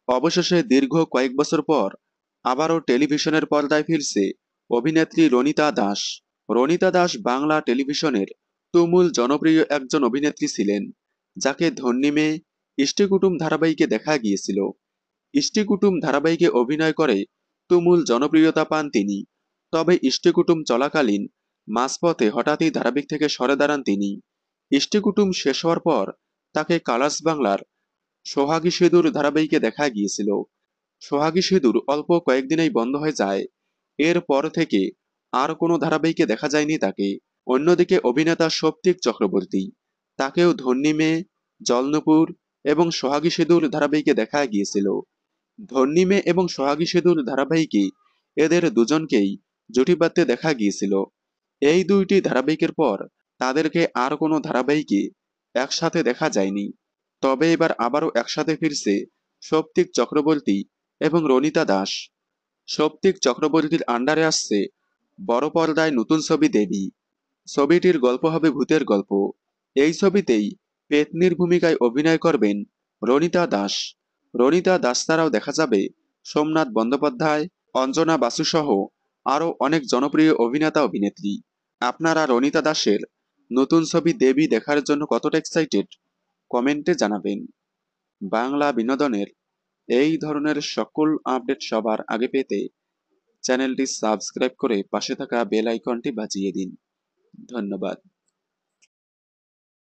অবশেষে দীর্ঘ কয়েক বছর পর আবারও টেলিভিশনের পর্দায় ফিরছে অভিনেত্রী রণিতা দাস। রণিতা দাস বাংলা টেলিভিশনের তুমুল জনপ্রিয় একজন অভিনেত্রী ছিলেন, যাকে ধন্যী মেয়ে, ইষ্টিকুটুম ধারাবাহিকে দেখা গিয়েছিল। ইষ্টিকুটুম ধারাবাহিকে অভিনয় করে তুমুল জনপ্রিয়তা পান তিনি। তবে ইষ্টিকুটুম চলাকালীন মাঝপথে হঠাৎই ধারাবাহিক থেকে সরে দাঁড়ান তিনি। ইষ্টিকুটুম শেষ হওয়ার পর তাকে কালার্স বাংলার সোহাগী সিঁদুর ধারাবাহিকে দেখা গিয়েছিল। সোহাগী সিঁদুর অল্প কয়েকদিনেই বন্ধ হয়ে যায়। এর পর থেকে আর কোনো ধারাবাহিকে দেখা যায়নি তাকে। অন্যদিকে অভিনেতা সৌপ্তিক চক্রবর্তী, তাকেও ধন্যী মেয়ে, জলনপুর এবং সোহাগী সিঁদুর ধারাবাহিকে দেখা গিয়েছিল। ধন্যী মেয়ে এবং সোহাগী সিঁদুর ধারাবাহিকে এদের দুজনকেই জুটিবাঁধতে দেখা গিয়েছিল। এই দুইটি ধারাবাহিকের পর তাদেরকে আর কোনো ধারাবাহিকে একসাথে দেখা যায়নি। তবে এবার আবারও একসাথে ফিরছে সৌপ্তিক চক্রবর্তী এবং রণিতা দাস। সৌপ্তিক চক্রবর্তীর আন্ডারে আসছে বড় পর্দায় নতুন ছবি দেবী। ছবিটির গল্প হবে ভূতের গল্প। এই ছবিতেই পেতনির ভূমিকায় অভিনয় করবেন রণিতা দাস। রণিতা দাস ছাড়াও দেখা যাবে সোমনাথ বন্দ্যোপাধ্যায়, অঞ্জনা বাসু সহ আরও অনেক জনপ্রিয় অভিনেতা অভিনেত্রী। আপনারা রণিতা দাসের নতুন ছবি দেবী দেখার জন্য কতটা এক্সাইটেড কমেন্টে জানাবেন। বাংলা বিনোদনের এই ধরনের সকল আপডেট সবার আগে পেতে চ্যানেলটি সাবস্ক্রাইব করে পাশে থাকা বেল আইকনটি বাজিয়ে দিন। ধন্যবাদ।